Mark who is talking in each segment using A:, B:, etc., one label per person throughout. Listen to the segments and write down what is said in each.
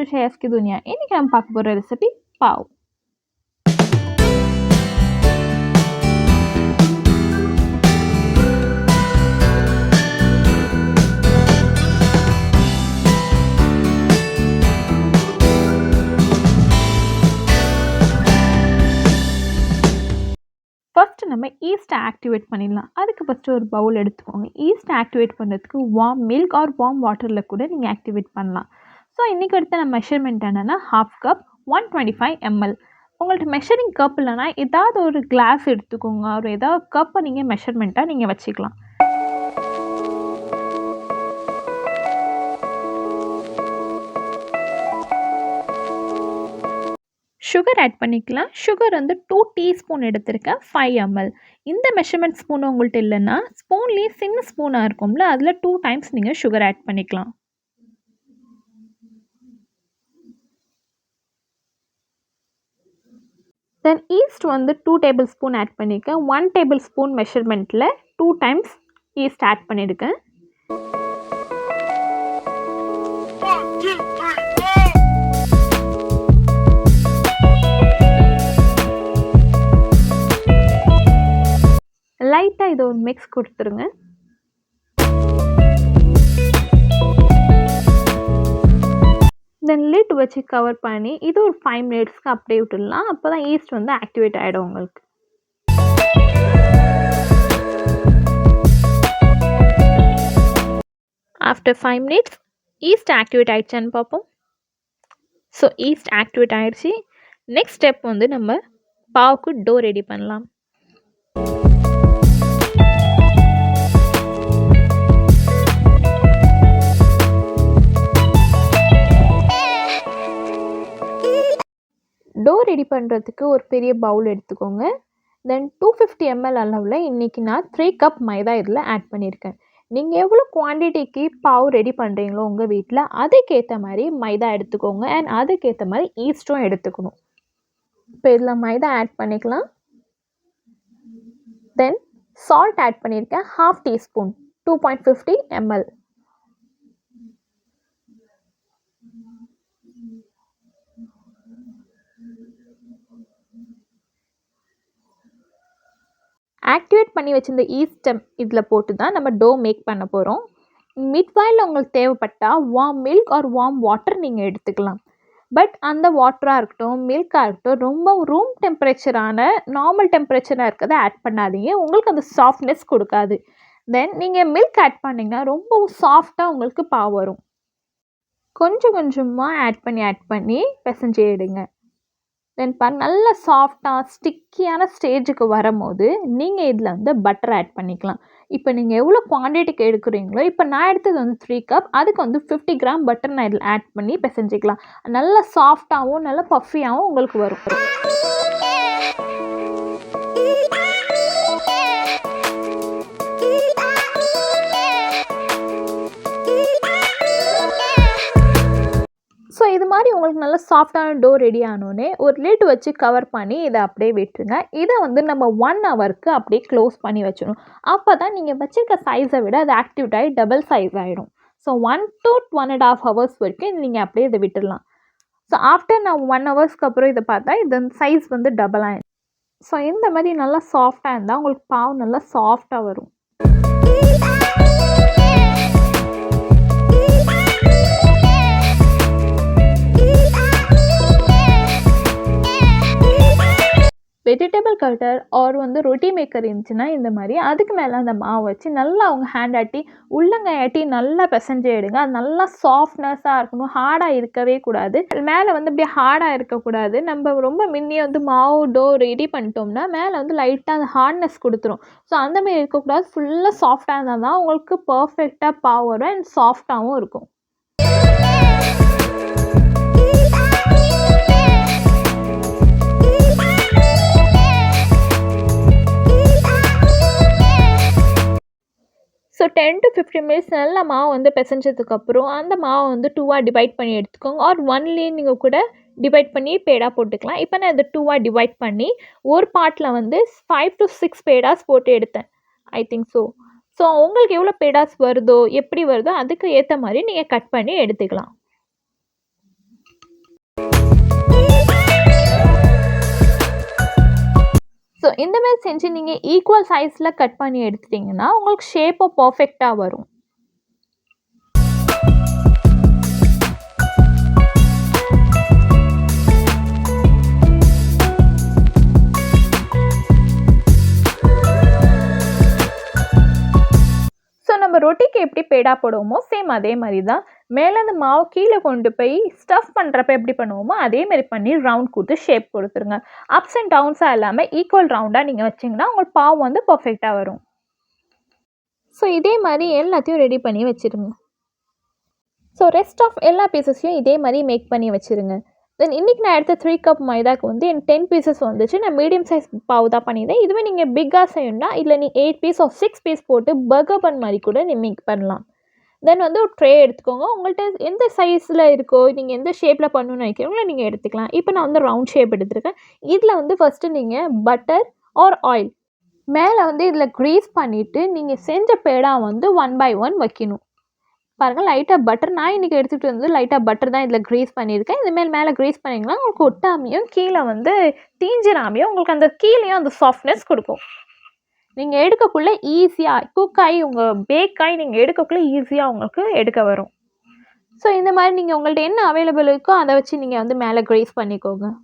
A: To shape கி துனியா. இன்னைக்கு நம்ம பார்க்க போகிற ரெசிபி பாவ். ஃபர்ஸ்ட் நம்ம ஈஸ்ட்டை ஆக்டிவேட் பண்ணிடலாம். அதுக்கு ஃபஸ்ட்டு ஒரு பவுல் எடுத்துக்கோங்க. ஈஸ்ட்டை ஆக்டிவேட் பண்ணுறதுக்கு வார்ம் மில்க் ஆர் வார்ம் வாட்டரில் கூட நீங்கள் ஆக்டிவேட் பண்ணலாம். ஸோ இன்றைக்கி எடுத்த நம்ம மெஷர்மெண்ட் என்னென்னா 1/2 கப் 125 ml. உங்கள்கிட்ட மெஷரிங் கப் இல்லைனா ஏதாவது ஒரு கிளாஸ் எடுத்துக்கோங்க. ஒரு ஏதாவது கப்பை நீங்கள் மெஷர்மெண்ட்டாக நீங்கள் வச்சுக்கலாம். சுகர் ஆட் பண்ணிக்கலாம். சுகர் வந்து 2 டீஸ்பூன் எடுத்திருக்கேன், 5 ml. இந்த மெஷர்மெண்ட் ஸ்பூன் உங்கள்கிட்ட இல்லைன்னா ஸ்பூன்லேயே சின்ன ஸ்பூனாக இருக்கும்ல, அதில் 2 டைம்ஸ் நீங்கள் சுகர் ஆட் பண்ணிக்கலாம். தென் ஈஸ்ட் வந்து 2 டேபிள் ஸ்பூன் ஆட் பண்ணியிருக்கேன். 1 டேபிள் ஸ்பூன் மெஷர்மெண்ட்டில் 2 டைம்ஸ் ஈஸ்ட் ஆட் பண்ணியிருக்கேன். லைட்டாக இதை ஒரு மிக்ஸ் கொடுத்துருங்க. தென் லிட் வச்சு கவர் பண்ணி இது ஒரு 5 மினிட்ஸ்க்கு அப்படியே விட்டுடலாம். அப்போ தான் ஈஸ்ட் வந்து ஆக்டிவேட் ஆகிடும் உங்களுக்கு. ஆஃப்டர் 5 மினிட்ஸ் ஈஸ்ட் ஆக்டிவேட் ஆகிடுச்சான்னு பார்ப்போம். ஸோ ஈஸ்ட் ஆக்டிவேட் ஆகிடுச்சு. நெக்ஸ்ட் ஸ்டெப் வந்து நம்ம பாவுக்கு டோ ரெடி பண்ணலாம். டோ ரெடி பண்ணுறதுக்கு ஒரு பெரிய பவுல் எடுத்துக்கோங்க. தென் 250 ml அளவில் இன்றைக்கி நான் 3 கப் மைதா இதில் ஆட் பண்ணியிருக்கேன். நீங்கள் எவ்வளோ குவான்டிட்டிக்கு பாவு ரெடி பண்ணுறீங்களோ உங்கள் வீட்டில் அதுக்கேற்ற மாதிரி மைதா எடுத்துக்கோங்க. அண்ட் அதுக்கேற்ற மாதிரி ஈஸ்ட்டும் எடுத்துக்கணும். இப்போ இதில் மைதா ஆட் பண்ணிக்கலாம். தென் சால்ட் ஆட் பண்ணியிருக்கேன், 1/2 டீஸ்பூன் 2.50 ml. ஆக்டிவேட் பண்ணி வச்சிருந்த ஈஸ்ட்டை இதில் போட்டு தான் நம்ம டோ மேக் பண்ண போகிறோம். மிட்வாயில் உங்களுக்கு தேவைப்பட்டால் warm milk R warm water நீங்கள் எடுத்துக்கலாம். பட் அந்த வாட்டராக இருக்கட்டும் மில்காக இருக்கட்டும் ரொம்ப ரூம் டெம்பரேச்சரான நார்மல் டெம்பரேச்சராக இருக்கிறத ஆட் பண்ணாதீங்க. உங்களுக்கு அந்த சாஃப்ட்னஸ் கொடுக்காது. தென் நீங்கள் மில்க் ஆட் பண்ணிங்கன்னா ரொம்ப சாஃப்டாக உங்களுக்கு பாவு வரும். கொஞ்சம் கொஞ்சமாக ஆட் பண்ணி பிசைஞ்சு எடுங்க. தென் நல்ல சாஃப்டாக ஸ்டிக்கியான ஸ்டேஜுக்கு வரும்போது நீங்கள் இதில் வந்து பட்டர் ஆட் பண்ணிக்கலாம். இப்போ நீங்கள் எவ்வளோ குவான்டிட்டிக்கு எடுக்கிறீங்களோ, இப்போ நான் எடுத்தது வந்து 3 கப், அதுக்கு வந்து 50 கிராம் பட்டர் நான் இதில் ஆட் பண்ணி பிசைஞ்சிக்கலாம். நல்லா சாஃப்டாகவும் நல்லா பஃபியாகவும் உங்களுக்கு வரும். ஸோ இது மாதிரி உங்களுக்கு நல்லா சாஃப்டான டோ ரெடி ஆனோடனே ஒரு லிட் வச்சு கவர் பண்ணி இதை அப்படியே விட்டுருங்க. இதை வந்து நம்ம 1 ஹவருக்கு அப்படியே க்ளோஸ் பண்ணி வச்சிடணும். அப்போ தான் நீங்கள் வச்சுருக்க சைஸை விட அது ஆக்டிவேட் ஆகி டபுள் சைஸ் ஆகிடும். ஸோ 1 to 1.5 ஹவர்ஸ் வரைக்கும் நீங்கள் அப்படியே இதை விட்டுடலாம். ஸோ ஆஃப்டர் நான் 1 ஹவர்ஸ்க்கு அப்புறம் இதை பார்த்தா இது சைஸ் வந்து டபுள் ஆகிடும். ஸோ இந்த மாதிரி நல்லா சாஃப்டாக இருந்தால் உங்களுக்கு பாவு நல்லா சாஃப்டாக வரும். வெஜிடபிள் கட்டர் ஆர் வந்து ரொட்டி மேக்கர் இருந்துச்சுன்னா இந்த மாதிரி அதுக்கு மேலே அந்த மாவு வச்சு நல்லா அவங்க ஹேண்ட் ஆட்டி உள்ளங்கையாட்டி நல்லா பிசைஞ்சு எடுங்க. அது நல்லா சாஃப்ட்னஸாக இருக்கணும், ஹார்டாக இருக்கவே கூடாது. மேலே வந்து அப்படியே ஹார்டாக இருக்கக்கூடாது. நம்ம ரொம்ப முன்னே வந்து மாவு டோ ரெடி பண்ணிட்டோம்னா மேலே வந்து லைட்டாக அந்த ஹார்ட்னஸ் கொடுத்துரும். ஸோ அந்தமாரி இருக்கக்கூடாது. ஃபுல்லாக சாஃப்டாக இருந்தால் தான் உங்களுக்கு பர்ஃபெக்டாக பாவு வரும் அண்ட் சாஃப்டாகவும் இருக்கும். ஸோ 10 to 15 மினிட்ஸ் நல்லா மாவு வந்து பிசைஞ்சதுக்கப்புறம் அந்த மாவை வந்து 2ஆக டிவைட் பண்ணி எடுத்துக்கோங்க. ஆர் 1லேயே நீங்கள் கூட டிவைட் பண்ணி பேடாக போட்டுக்கலாம். இப்போ நான் இதை 2ஆக டிவைட் பண்ணி ஒரு பார்ட்டில் வந்து 5 to 6 பேடாஸ் போட்டு எடுத்தேன். I think so. ஸோ உங்களுக்கு எவ்வளோ பேடாஸ் வருதோ எப்படி வருதோ அதுக்கு ஏற்ற மாதிரி நீங்கள் கட் பண்ணி எடுத்துக்கலாம். ஸோ இந்த மாதிரி செஞ்சு நீங்கள் ஈக்குவல் சைஸில் கட் பண்ணி எடுத்துட்டிங்கன்னா உங்களுக்கு ஷேப்பும் பர்ஃபெக்டாக வரும். நம்ம ரொட்டிக்கு எப்படி பேடா போடுவோமோ சேம் அதே மாதிரி தான். மேலே அந்த மாவு கீழே கொண்டு போய் ஸ்டஃப் பண்ணுறப்ப எப்படி பண்ணுவோமோ அதே மாதிரி பண்ணி ரவுண்ட் கொடுத்து ஷேப் கொடுத்துருங்க. அப்ஸ் அண்ட் டவுன்ஸாக இல்லாமல் ஈக்குவல் ரவுண்டாக நீங்கள் வச்சிங்கன்னா உங்களுக்கு பாவு வந்து பர்ஃபெக்டாக வரும். ஸோ இதே மாதிரி எல்லாத்தையும் ரெடி பண்ணி வச்சுருங்க. ஸோ ரெஸ்ட் ஆஃப் எல்லா பீசஸையும் இதே மாதிரி மேக் பண்ணி வச்சுருங்க. தென் இன்றைக்கி நான் எடுத்த 3 கப் மைதாக்கு வந்து எனக்கு 10 பீசஸ் வந்துச்சு. நான் மீடியம் சைஸ் பாவு தான் பண்ணியிருந்தேன். இதுவே நீங்கள் பிக்காக செய்யணும்னா இதில் நீ 8 பீஸ் ஆஃப் 6 பீஸ் போட்டு பர்கர் பன் மாதிரி கூட நீ மேக் பண்ணலாம். தென் வந்து ஒரு ட்ரே எடுத்துக்கோங்க. உங்கள்கிட்ட எந்த சைஸில் இருக்கோ நீங்கள் எந்த ஷேப்பில் பண்ணணும்னு நினைக்கிறீங்களோ நீங்கள் எடுத்துக்கலாம். இப்போ நான் வந்து ரவுண்ட் ஷேப் எடுத்துருக்கேன். இதில் வந்து ஃபஸ்ட்டு நீங்கள் பட்டர் ஆர் ஆயில் மேலே வந்து இதில் க்ரீஸ் பண்ணிவிட்டு நீங்கள் செஞ்ச பேடா வந்து 1 by 1 வைக்கணும். பாருங்கள், லைட்டாக பட்டர் நான் இன்றைக்கி எடுத்துகிட்டு வந்து லைட்டாக பட்டர் தான் இதில் க்ரீஸ் பண்ணியிருக்கேன். இதுமாரி மேலே க்ரீஸ் பண்ணிங்கன்னா உங்களுக்கு ஒட்டாமையும் கீழே வந்து தீஞ்சிராமையும் உங்களுக்கு அந்த கீழேயும் அந்த சாஃப்ட்னஸ் கொடுக்கும். நீங்கள் எடுக்கக்குள்ளே ஈஸியாக குக் ஆகி உங்கள் பேக் ஆகி நீங்கள் எடுக்கக்குள்ளே ஈஸியாக உங்களுக்கு எடுக்க வரும். ஸோ இந்த மாதிரி நீங்கள் உங்கள்கிட்ட என்ன அவைலபிள் இருக்கோ அதை வச்சு நீங்கள் வந்து மேலே க்ரீஸ் பண்ணிக்கோங்க.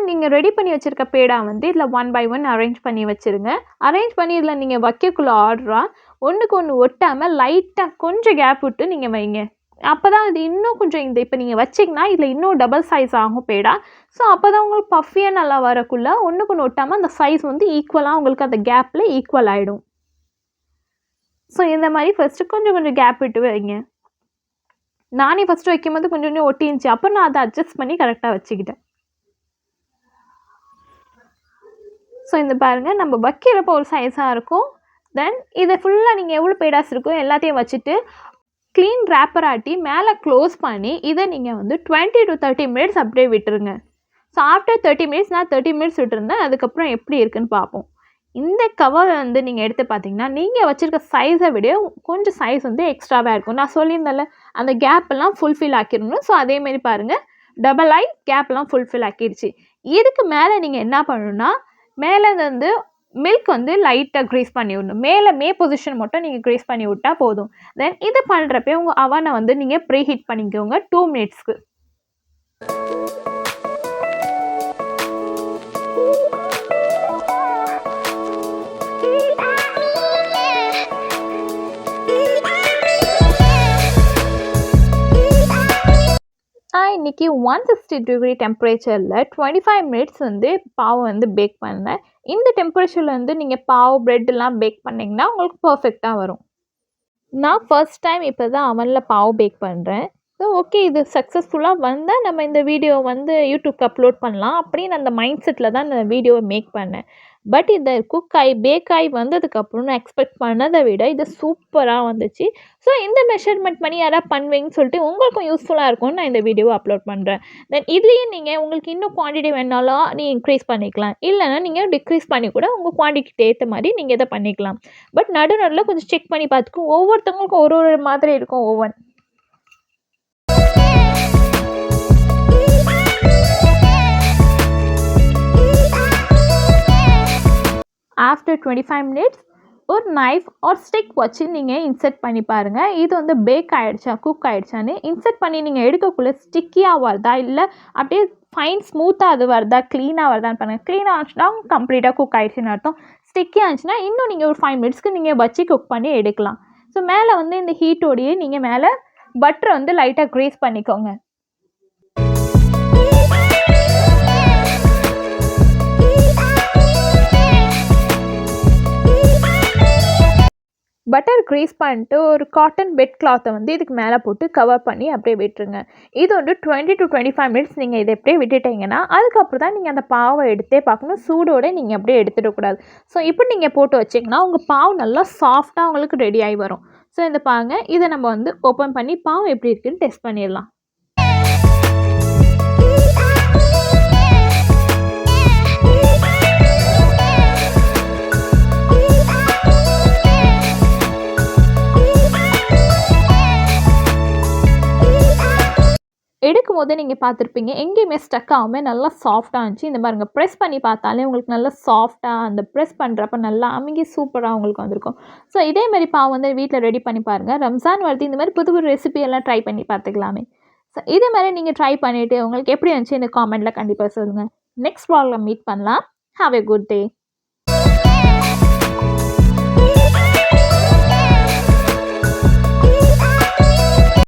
A: நீங்கள் ரெடி பண்ணி வச்சுருக்க பேடா வந்து இதில் 1 by 1 அரேஞ்ச் பண்ணி வச்சுருங்க. அரேஞ்ச் பண்ணி இதில் நீங்கள் வைக்கக்குள்ள ஆர்டராக ஒன்றுக்கு ஒன்று ஒட்டாமல் லைட்டாக கொஞ்சம் கேப் விட்டு நீங்கள் வைங்க. அப்போ தான் அது இன்னும் கொஞ்சம் இப்போ நீங்கள் வச்சிங்கன்னா இதில் இன்னும் டபுள் சைஸ் ஆகும் பேடா. ஸோ அப்போ தான் உங்களுக்கு பஃபியாக நல்லா வரக்குள்ள ஒன்றுக்கு ஒன்று ஒட்டாமல் அந்த சைஸ் வந்து ஈக்குவலாக உங்களுக்கு அந்த கேப்பில் ஈக்குவல் ஆகிடும். ஸோ இந்த மாதிரி ஃபஸ்ட்டு கொஞ்சம் கொஞ்சம் கேப் விட்டு வைங்க. நானே ஃபஸ்ட்டு வைக்கும்போது கொஞ்சம் கொஞ்சம் ஒட்டிருந்துச்சு. அப்போ நான் அதை அட்ஜஸ்ட் பண்ணி கரெக்டாக வச்சுக்கிட்டேன். ஸோ இந்த பாருங்கள், நம்ம வைக்கிறப்போ ஒரு சைஸாக இருக்கும். தென் இதை ஃபுல்லாக நீங்கள் எவ்வளோ பேடாஸ் இருக்கோ எல்லாத்தையும் வச்சுட்டு க்ளீன் ரேப்பர் ஆட்டி மேலே க்ளோஸ் பண்ணி இதை நீங்கள் வந்து 20 to 30 மினிட்ஸ் அப்படியே விட்டுருங்க. ஸோ ஆஃப்டர் 30 மினிட்ஸ் நான் 30 மினிட்ஸ் விட்டுருந்தேன். அதுக்கப்புறம் எப்படி இருக்குன்னு பார்ப்போம். இந்த கவர் வந்து நீங்கள் எடுத்து பார்த்தீங்கன்னா நீங்கள் வச்சுருக்க சைஸை விட கொஞ்சம் சைஸ் வந்து எக்ஸ்ட்ராவாக இருக்கும். நான் சொல்லியிருந்தேன்ல அந்த கேப்பெல்லாம் ஃபுல்ஃபில் ஆக்கிடணும். ஸோ அதேமாரி பாருங்கள், டபுள் ஐ கேப்லாம் ஃபுல்ஃபில் ஆக்கிடுச்சு. இதுக்கு மேலே நீங்கள் என்ன பண்ணணுன்னா மேலே வந்து மில்க் வந்து லைட்டாக க்ரீஸ் பண்ணி விடணும். மே பொசிஷன் மட்டும் நீங்கள் க்ரீஸ் பண்ணி விட்டால் போதும். தென் இது பண்ணுறப்ப உங்கள் அவனை வந்து நீங்கள் ப்ரீ ஹீட் பண்ணிக்கோங்க 2 மினிட்ஸ்க்கு. இன்றைக்கி 160 டிகிரி டெம்பரேச்சரில் 25 மினிட்ஸ் வந்து பாவு வந்து பேக் பண்ணேன். இந்த டெம்பரேச்சரில் வந்து நீங்கள் பாவு ப்ரெட்டெல்லாம் பேக் பண்ணிங்கன்னா உங்களுக்கு பர்ஃபெக்டாக வரும். நான் ஃபர்ஸ்ட் டைம் இப்போ தான் அவனில் பாவு பேக் பண்ணுறேன். ஸோ ஓகே, இது சக்ஸஸ்ஃபுல்லாக வந்தால் நம்ம இந்த வீடியோ வந்து யூடியூப்க்கு அப்லோட் பண்ணலாம் அப்படின்னு அந்த மைண்ட் செட்டில் தான் இந்த வீடியோவை மேக் பண்ணேன். பட் இந்த பேக் ஆகி வந்ததுக்கப்புறம் நான் எக்ஸ்பெக்ட் பண்ணதை விட இது சூப்பராக வந்துச்சு. ஸோ இந்த மெஷர்மெண்ட் பண்ணி யாராவது பண்ணுவீங்கன்னு சொல்லிட்டு உங்களுக்கும் யூஸ்ஃபுல்லாக இருக்கும்னு நான் இந்த வீடியோவை அப்லோட் பண்ணுறேன். தென் இதுலேயே நீங்கள் உங்களுக்கு இன்னும் குவான்டிட்டி வேணாலும் நீங்கள் இன்க்ரீஸ் பண்ணிக்கலாம், இல்லைனா நீங்கள் டிக்ரீஸ் பண்ணி கூட உங்கள் குவான்டிட்டிக்கு ஏற்ற மாதிரி நீங்கள் இதை பண்ணிக்கலாம். பட் நடுநடுவில் கொஞ்சம் செக் பண்ணி பார்த்துக்கும். ஒவ்வொருத்தவங்களுக்கும் ஒரு மாதிரி இருக்கும் ஓவன். ஆஃப்டர் 25 மினிட்ஸ் ஒரு நைஃப் ஆர் ஸ்டிக் வச்சு நீங்கள் இன்செர்ட் பண்ணி பாருங்கள். இது வந்து பேக் ஆகிடுச்சா குக் ஆகிடுச்சான்னு இன்செர்ட் பண்ணி நீங்கள் எடுக்கக்குள்ளே ஸ்டிக்கியாக வருதா இல்லை அப்படியே ஃபைன் ஸ்மூத்தாக அது வருதா க்ளீனாக வருதான்னு பாருங்கள். க்ளீனாக ஆச்சுன்னா கம்ப்ளீட்டாக குக் ஆகிடுச்சின்னு அர்த்தம். ஸ்டிக்கியாக இருந்துச்சுன்னா இன்னும் நீங்கள் ஒரு 5 மினிட்ஸ்க்கு நீங்கள் வச்சு குக் பண்ணி எடுக்கலாம். ஸோ மேலே வந்து இந்த ஹீட்டோடையே நீங்கள் மேலே பட்டரை வந்து லைட்டாக க்ரீஸ் பண்ணிக்கோங்க. பட்டர் க்ரீஸ் பண்ணிட்டு ஒரு காட்டன் பெட் கிளாத்தை வந்து இதுக்கு மேலே போட்டு கவர் பண்ணி அப்படியே விட்டுருங்க. இது வந்து 20 to 25 மினிட்ஸ் நீங்கள் இதை எப்படியே விட்டுட்டிங்கன்னா அதுக்கப்புறம் தான் நீங்கள் அந்த பாவை எடுத்தே பார்க்கணும். சூடோடு நீங்கள் அப்படியே எடுத்துடக்கூடாது. ஸோ இப்போ நீங்கள் போட்டு வச்சிங்கன்னா உங்கள் பாவு நல்லா சாஃப்டாக உங்களுக்கு ரெடி ஆகி வரும். ஸோ இந்த பாருங்க, இதை நம்ம வந்து ஓப்பன் பண்ணி பாவு எப்படி இருக்குன்னு டெஸ்ட் பண்ணிடலாம். எடுக்கும்போது நீங்கள் பார்த்துருப்பீங்க, எங்கேயுமே ஸ்டக் ஆகாமல் நல்லா சாஃப்டாக இருந்துச்சு. இந்த பாருங்க, ப்ரெஸ் பண்ணி பார்த்தாலே உங்களுக்கு நல்லா சாஃப்டாக அந்த ப்ரெஸ் பண்ணுறப்ப நல்லா அமுங்கி சூப்பராக உங்களுக்கு வந்திருக்கும். ஸோ இதே மாதிரி பாவு வந்து வீட்டில் ரெடி பண்ணி பாருங்கள். ரம்ஜான் வருது, இந்த மாதிரி புது புது ரெசிபி எல்லாம் ட்ரை பண்ணி பார்த்துக்கலாமே. ஸோ இதே மாதிரி நீங்கள் ட்ரை பண்ணிவிட்டு உங்களுக்கு எப்படி இருந்துச்சு இந்த காமெண்ட்டில் கண்டிப்பாக சொல்லுங்கள். நெக்ஸ்ட் vlogல மீட் பண்ணலாம். Have a good day.